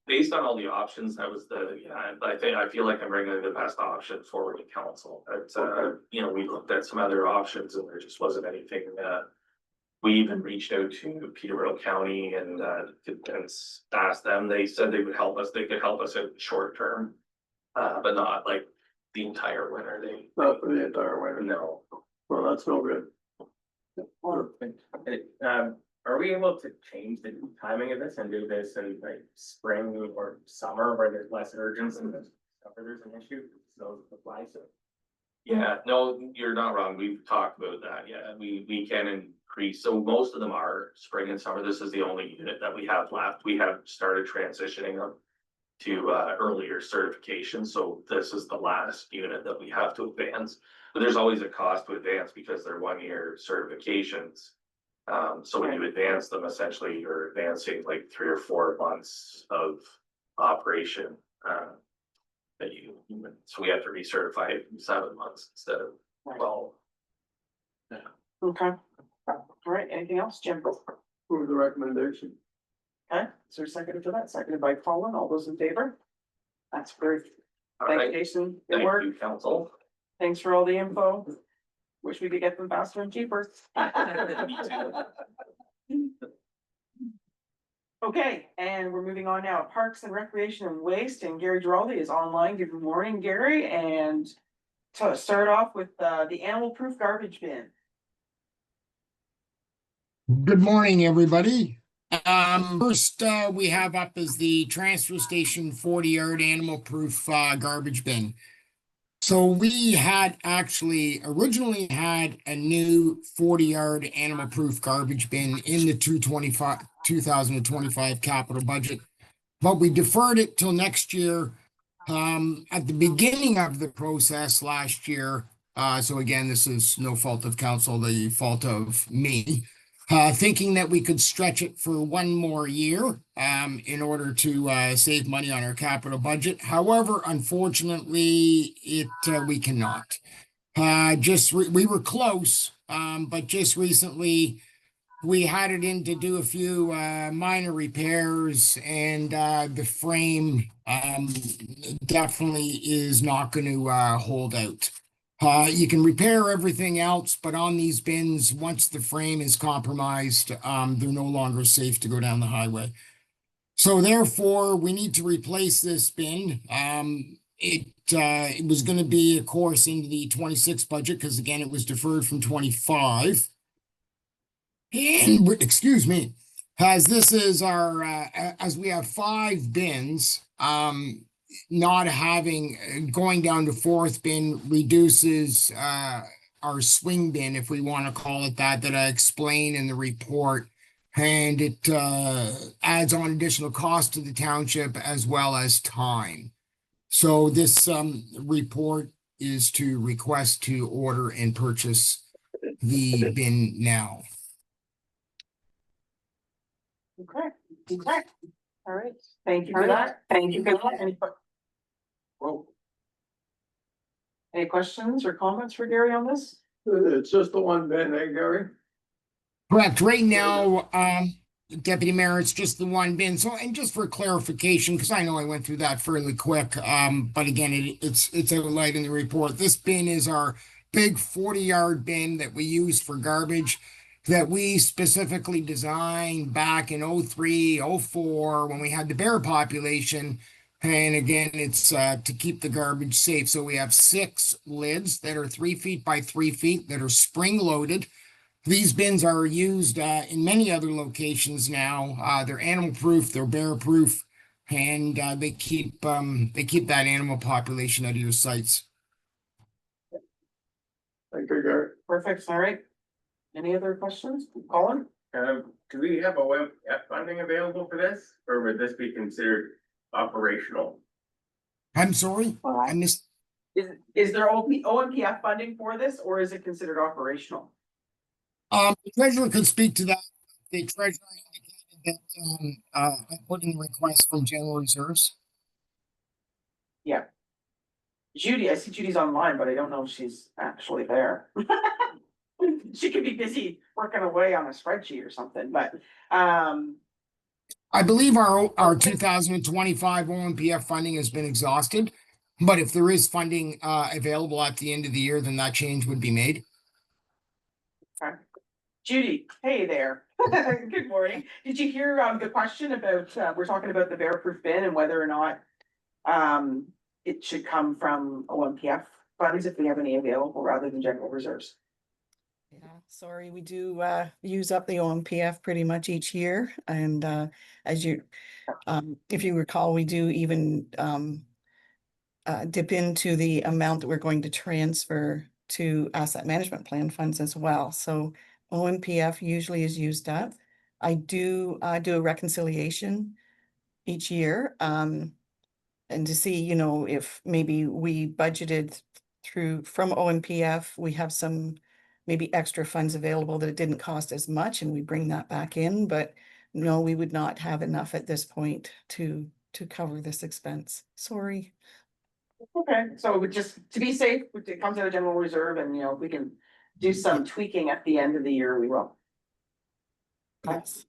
J: Based on all the options, that was I feel like I'm bringing the best option forward to council. We looked at some other options and there just wasn't anything. We even reached out to Peterborough County and asked them. They said they would help us. They could help us in short term, but not like the entire winter.
E: Not for the entire winter.
J: No.
E: Well, that's no good.
C: Are we able to change the timing of this and do this in like spring or summer where there's less urgency? Where there's an issue, so apply to.
J: Yeah, no, you're not wrong. We've talked about that. Yeah, we can increase. So most of them are spring and summer. This is the only unit that we have left. We have started transitioning them to earlier certification. So this is the last unit that we have to advance. But there's always a cost to advance because they're 1 year certifications. So when you advance them, essentially you're advancing like 3 or 4 months of operation. So we have to recertify it in 7 months instead of 12.
A: Okay. All right, anything else, Jim?
E: Approve the recommendation.
A: Okay, is there a second for that? Seconded by Colin. All those in favor? That's great.
J: All
A: Thanks,
J: right,
A: Jason. Good
J: thank
A: work.
J: you, council.
A: Thanks for all the info. Wish we could get them faster and cheaper. Okay, and we're moving on now. Parks and Recreation and Waste, and Gary Giraldi is online. Good morning, Gary, and to start off with the animal-proof garbage bin.
K: Good morning, everybody. First, we have up is the transfer station 40-yard animal-proof garbage bin. So we had actually originally had a new 40-yard animal-proof garbage bin in the 2025 capital budget, but we deferred it till next year. At the beginning of the process last year, so again, this is no fault of council, the fault of me. Thinking that we could stretch it for 1 more year in order to save money on our capital budget. However, unfortunately, we cannot. We were close, but just recently we had it in to do a few minor repairs, and the frame definitely is not going to hold out. You can repair everything else, but on these bins, once the frame is compromised, they're no longer safe to go down the highway. So therefore, we need to replace this bin. It was going to be, of course, into the 26 budget because again, it was deferred from 25. And excuse me, as this is our as we have 5 bins, not having going down to 4th bin reduces our swing bin, if we want to call it that I explain in the report, and it adds on additional cost to the township as well as time. So this report is to request to order and purchase the bin now.
A: Okay. All right, thank you for that. Any questions or comments for Gary on this?
E: It's just the one bin, eh, Gary?
K: Correct. Right now, Deputy Mayor, it's just the one bin. So, and just for clarification, because I know I went through that fairly quick, but again, it's outlined in the report. This bin is our big 40-yard bin that we use for garbage, that we specifically designed back in 03, 04, when we had the bear population. And again, it's to keep the garbage safe. So we have 6 lids that are 3 feet by 3 feet that are spring loaded. These bins are used in many other locations now. They're animal proof, they're bear proof, and they keep that animal population out of your sites.
E: Thank you, Gary.
A: Perfect, all right. Any other questions? Colin?
C: Do we have OMF funding available for this, or would this be considered operational?
K: I'm sorry, I missed.
A: Is there OMPF funding for this, or is it considered operational?
K: The treasurer could speak to that. The treasurer indicated that I put in the request from general reserves.
A: Yeah. Judy, I see Judy's online, but I don't know if she's actually there. She could be busy working away on a spreadsheet or something, but
K: I believe our 2025 OMPF funding has been exhausted, but if there is funding available at the end of the year, then that change would be made.
A: okay. Judy, hey there. Good morning. Did you hear the question about we're talking about the bear proof bin and whether or not it should come from OMPF funds if we have any available rather than general reserves?
L: Yeah, sorry, we do use up the OMPF pretty much each year, and as you if you recall, we do even dip into the amount that we're going to transfer to asset management plan funds as well. So OMPF usually is used up. I do do a reconciliation each year, and to see, you know, if maybe we budgeted from OMPF, we have some maybe extra funds available that it didn't cost as much, and we bring that back in, but no, we would not have enough at this point to cover this expense. Sorry.
A: Okay, so we just, to be safe, it comes out of general reserve and, you know, if we can do some tweaking at the end of the year, we will.
L: Yes.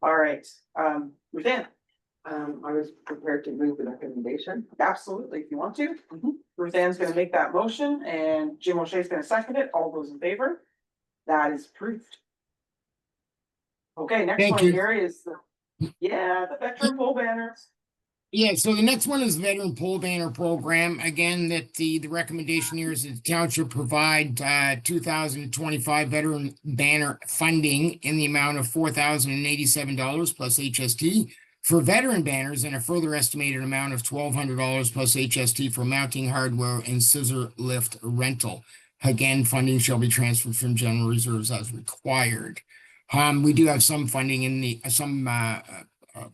A: All right, Ruthann,
I: I was prepared to move the recommendation.
A: absolutely, if you want to. Ruthann's gonna make that motion and Jim O'Shea's gonna second it. All those in favor? That is approved. Okay, next
K: Thank
A: one
K: you.
A: here is the veteran pole banners.
K: Yeah, so the next one is Veteran Pole Banner Program. Again, that the recommendation here is that the township provide 2025 veteran banner funding in the amount of $4,087 plus HST for veteran banners, and a further estimated amount of $1,200 plus HST for mounting hardware and scissor lift rental. Again, funding shall be transferred from general reserves as required. We do have some funding in the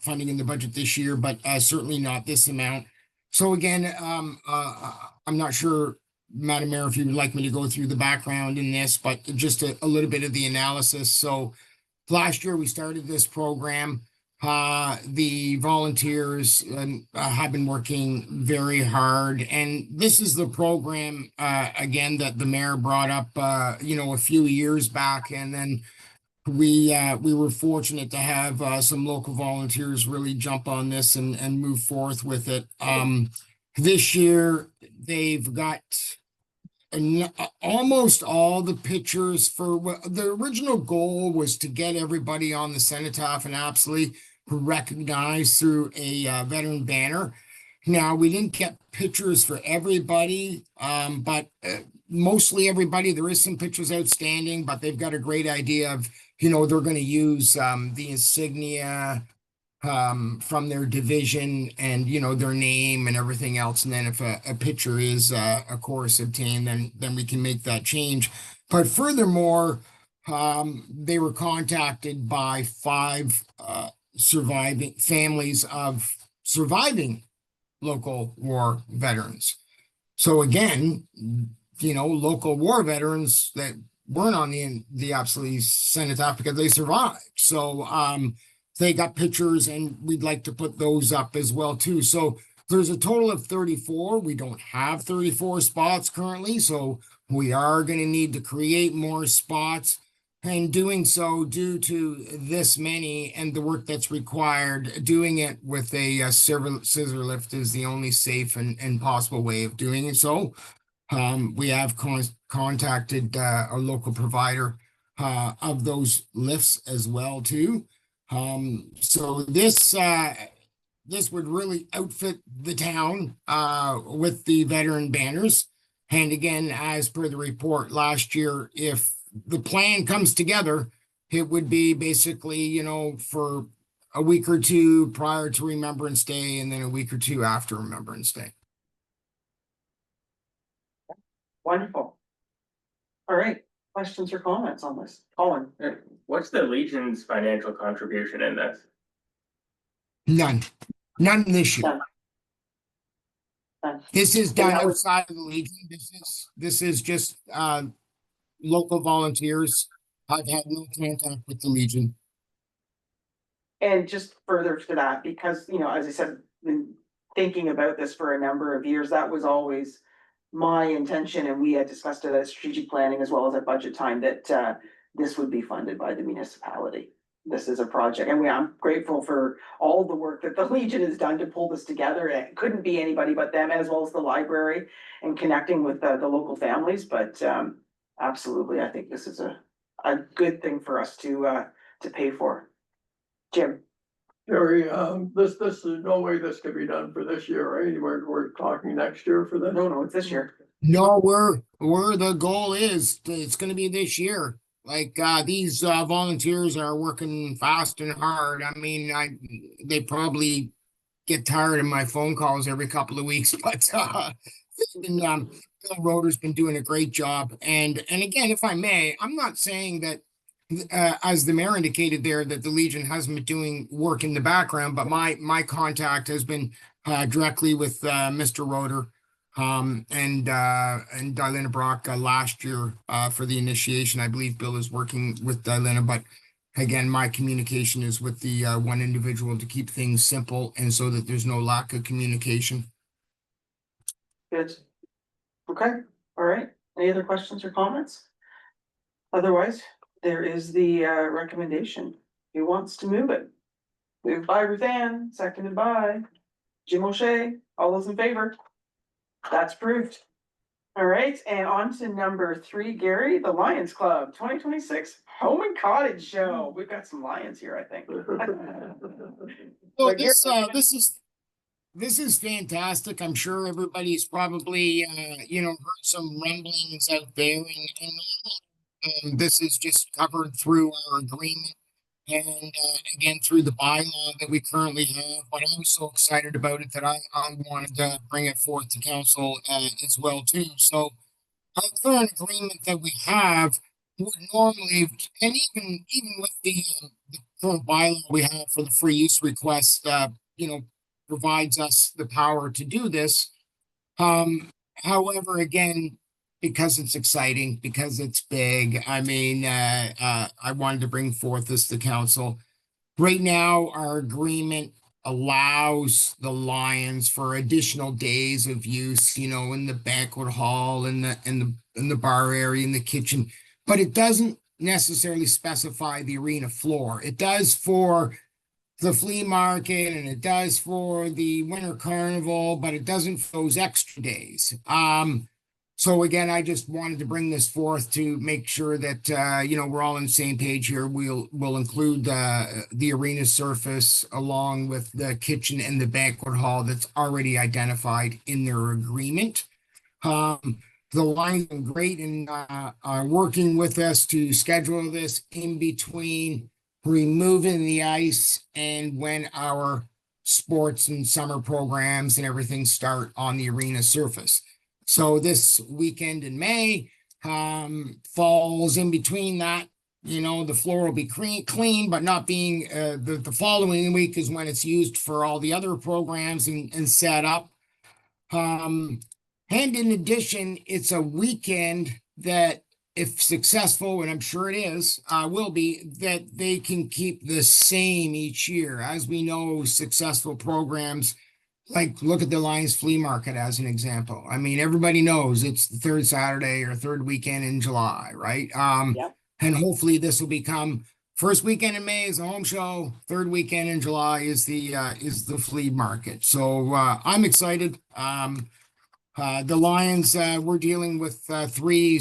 K: funding in the budget this year, but certainly not this amount. So again, I'm not sure, Madam Mayor, if you would like me to go through the background in this, but just a little bit of the analysis. So last year we started this program. The volunteers have been working very hard, and this is the program again that the mayor brought up a few years back, and then we were fortunate to have some local volunteers really jump on this and move forth with it. This year they've got almost all the pictures for the original goal was to get everybody on the cenotaph and absolutely recognized through a veteran banner. Now, we didn't get pictures for everybody, but mostly everybody. There is some pictures outstanding, but they've got a great idea of, they're going to use the insignia from their division and, their name and everything else. And then if a picture is, of course, obtained, then we can make that change. But furthermore, they were contacted by 5 surviving families of surviving local war veterans. So again, local war veterans that weren't on the absolutely cenotaph because they survived. So they got pictures, and we'd like to put those up as well too. So there's a total of 34. We don't have 34 spots currently, so we are going to need to create more spots. And doing so, due to this many and the work that's required, doing it with a scissor lift is the only safe and possible way of doing it. So we have contacted a local provider of those lifts as well too. So this would really outfit the town with the veteran banners. And again, as per the report last year, if the plan comes together, it would be basically, for a week or two prior to Remembrance Day, and then a week or two after Remembrance Day.
A: Wonderful. All right, questions or comments on this? Colin?
C: What's the Legion's financial contribution in this?
K: None this year.
A: None.
K: This is done outside of the Legion. This is just local volunteers. I've had no contact with the Legion.
A: And just further to that, because, as I said, been thinking about this for a number of years, that was always my intention, and we had discussed it at strategic planning as well as at budget time, that this would be funded by the municipality. This is a project, and I'm grateful for all the work that the Legion has done to pull this together. It couldn't be anybody but them, as well as the library and connecting with the local families, but absolutely, I think this is a good thing for us to pay for. Jim?
E: Jerry, this is no way this could be done for this year, right? We're talking next year for this?
A: No, it's this year.
K: No, the goal is, it's going to be this year. Like these volunteers are working fast and hard. I mean, they probably get tired of my phone calls every couple of weeks, but Bill Roder's been doing a great job. And again, if I may, I'm not saying that as the mayor indicated there, that the Legion hasn't been doing work in the background, but my contact has been directly with Mr. Roder and Dilena Brock last year for the initiation. I believe Bill is working with Dilena, but again, my communication is with the one individual to keep things simple and so that there's no lack of communication.
A: Good. Okay, all right. Any other questions or comments? Otherwise, there is the recommendation. Who wants to move it? Moved by Ruthann, seconded by Jim O'Shea. All those in favor? That's approved. All right, and on to number 3, Gary, the Lions Club 2026 Home and Cottage Show. We've got some lions here, I think.
K: Well,
A: But Gary-
K: this is fantastic. I'm sure everybody's probably heard some rumblings out there, and this is just covered through our agreement and again through the bylaw that we currently have. But I was so excited about it that I wanted to bring it forth to council as well too. So our current agreement that we have would normally, and even with the current bylaw we have for the free use request, provides us the power to do this. However, again, because it's exciting, because it's big, I mean, I wanted to bring forth this to council. Right now, our agreement allows the Lions for additional days of use, in the banquet hall, in the bar area, in the kitchen, but it doesn't necessarily specify the arena floor. It does for the flea market and it does for the winter carnival, but it doesn't for those extra days. So again, I just wanted to bring this forth to make sure that we're all on the same page here. We'll include the arena surface along with the kitchen and the banquet hall that's already identified in their agreement. The Lions are great in working with us to schedule this in between removing the ice and when our sports and summer programs and everything start on the arena surface. So this weekend in May falls in between that. The floor will be clean, but not being the following week is when it's used for all the other programs and set up. And in addition, it's a weekend that, if successful, and I'm sure it is, will be, that they can keep the same each year. As we know, successful programs, like look at the Lions Flea Market as an example. I mean, everybody knows it's the third Saturday or third weekend in July, right?
A: Yep.
K: And hopefully this will become first weekend in May is the home show, third weekend in July is the flea market. So I'm excited. The Lions, we're dealing with 3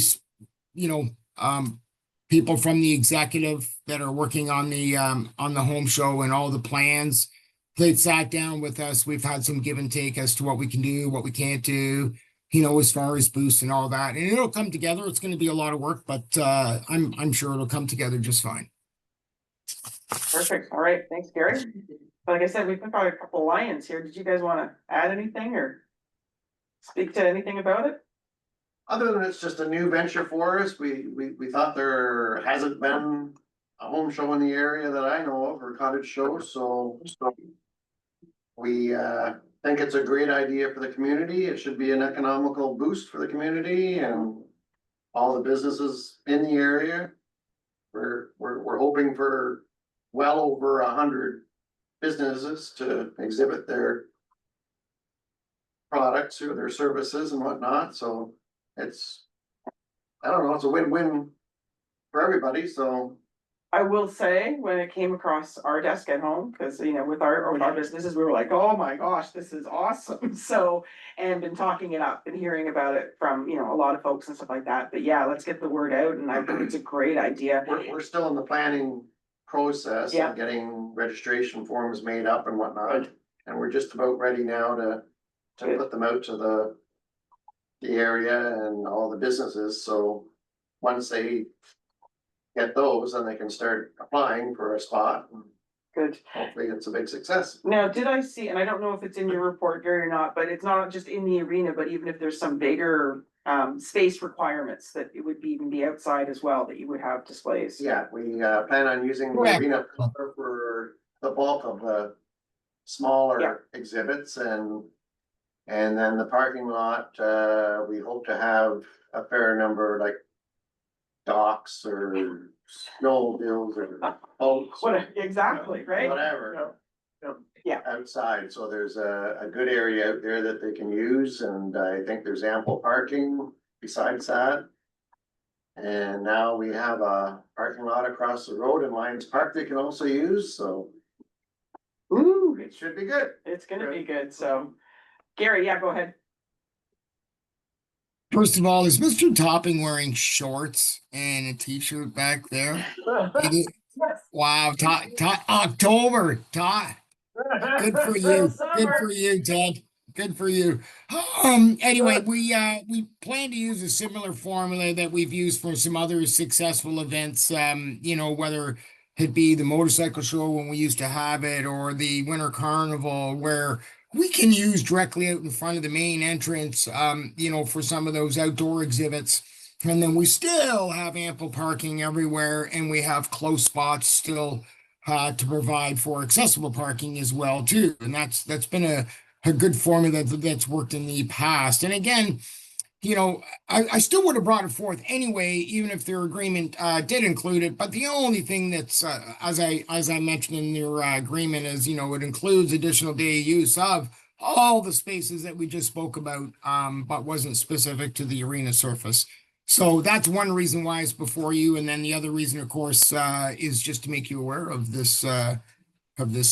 K: people from the executive that are working on the home show and all the plans. They've sat down with us. We've had some give and take as to what we can do, what we can't do, as far as boosts and all that. And it'll come together. It's going to be a lot of work, but I'm sure it'll come together just fine.
A: Perfect. All right. Thanks, Gary. Like I said, we've got a couple of Lions here. Did you guys want to add anything or speak to anything about it?
M: Other than it's just a new venture for us, we thought there hasn't been a home show in the area that I know of, or cottage show, so we think it's a great idea for the community. It should be an economical boost for the community and all the businesses in the area. We're hoping for well over 100 businesses to exhibit their products or their services and whatnot, so it's a win-win for everybody, so.
A: I will say, when it came across our desk at home, because with our businesses, we were like, oh my gosh, this is awesome. So, and been talking it up and hearing about it from a lot of folks and stuff like that. But yeah, let's get the word out, and I think it's a great idea.
M: We're still in the planning process of getting registration forms made up and whatnot, and we're just about ready now to put them out to the area and all the businesses. So once they get those, then they can start applying for a spot.
A: Good.
M: hopefully it's a big success.
A: Now, did I see, and I don't know if it's in your report, Gary, or not, but it's not just in the arena, but even if there's some bigger space requirements, that it would even be outside as well, that you would have displays.
M: Yeah, we plan on using the
K: Correct.
M: arena for the bulk of the smaller exhibits and then the parking lot, we hope to have a fair number like docks or snowmobiles or boats.
A: Exactly, right?
M: Whatever.
A: Yeah.
M: Outside, so there's a good area out there that they can use, and I think there's ample parking besides that. And now we have a parking lot across the road in Lions Park they can also use, so.
A: Ooh,
M: It should be good.
A: it's gonna be good, so. Gary, yeah, go ahead.
K: First of all, is Mr. Topping wearing shorts and a t-shirt back there? Wow, October, good for you. Good for you, Ted. Good for you. Anyway, we plan to use a similar formula that we've used for some other successful events. Whether it be the motorcycle show when we used to have it, or the winter carnival, where we can use directly out in front of the main entrance, for some of those outdoor exhibits. And then we still have ample parking everywhere, and we have close spots still to provide for accessible parking as well too. And that's been a good formula that's worked in the past. And again, I still would have brought it forth anyway, even if their agreement did include it. But the only thing that's, as I mentioned in their agreement, is it includes additional day use of all the spaces that we just spoke about, but wasn't specific to the arena surface. So that's one reason why it's before you. And then the other reason, of course, is just to make you aware of this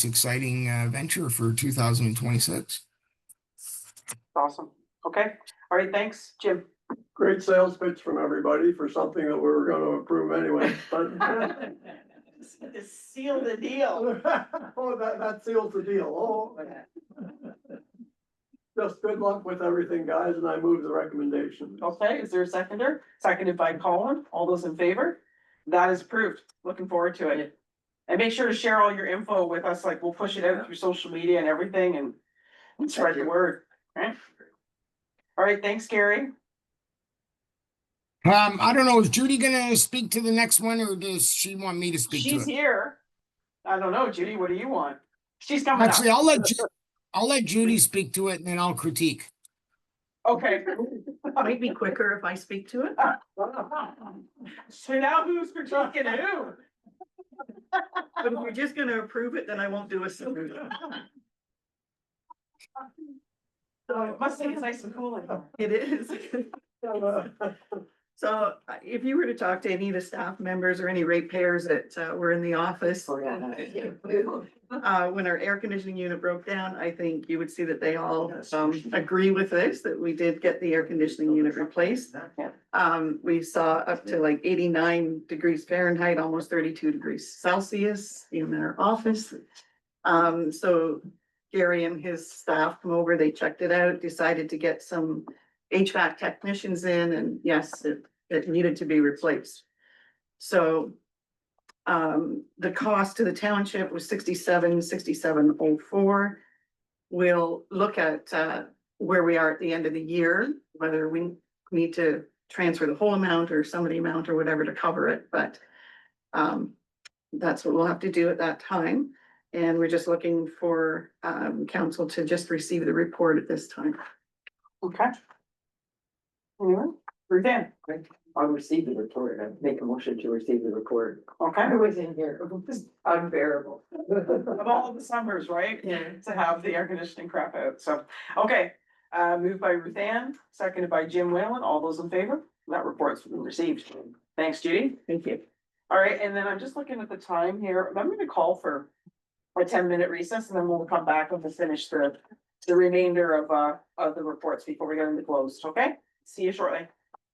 K: exciting venture for 2026.
A: Awesome. Okay. All right. Thanks, Jim.
E: Great sales pitch from everybody for something that we were gonna approve anyway, but.
A: Seal the deal.
E: Oh, that seals the deal, oh. Just good luck with everything, guys, and I move the recommendation.
A: Okay, is there a seconder? Seconded by Colin. All those in favor? That is approved. Looking forward to it. And make sure to share all your info with us, like we'll push it out through social media and everything and spread the word. Right? All right, thanks, Gary.
K: I don't know, is Judy gonna speak to the next one, or does she want me to speak to it?
A: She's here. I don't know, Judy, what do you want? She's coming
K: Actually,
A: up.
K: I'll let Judy speak to it, and then I'll critique.
A: Okay.
G: Might be quicker if I speak to it.
A: So now who's critiquing who?
G: But if we're just gonna approve it, then I won't do a second.
A: It must say it's nice and cool in here.
G: It is. So if you were to talk to any of the staff members or any ratepayers that were in the office, when our air conditioning unit broke down, I think you would see that they all agree with this, that we did get the air conditioning unit replaced. We saw up to like 89 degrees Fahrenheit, almost 32 degrees Celsius in our office. So Gary and his staff come over, they checked it out, decided to get some HVAC technicians in, and yes, it needed to be replaced. So the cost to the township was $67,607.04. We'll look at where we are at the end of the year, whether we need to transfer the whole amount or some of the amount or whatever to cover it, but that's what we'll have to do at that time. And we're just looking for council to just receive the report at this time.
A: Okay. Anyone? Ruthann?
I: I'll receive the report. I make a motion to receive the report.
A: Okay.
I: I was in here. It was unbearable.
A: Of all the summers, right?
I: Yeah.
A: To have the air conditioning crap out, so, okay. Moved by Ruthann, seconded by Jim Whalen, all those in favor? That report's been received. Thanks, Judy.
G: Thank you.
A: All right, and then I'm just looking at the time here, I'm gonna call for a 10-minute recess, and then we'll come back and we'll finish the remainder of the reports before we get into closed, okay? See you shortly.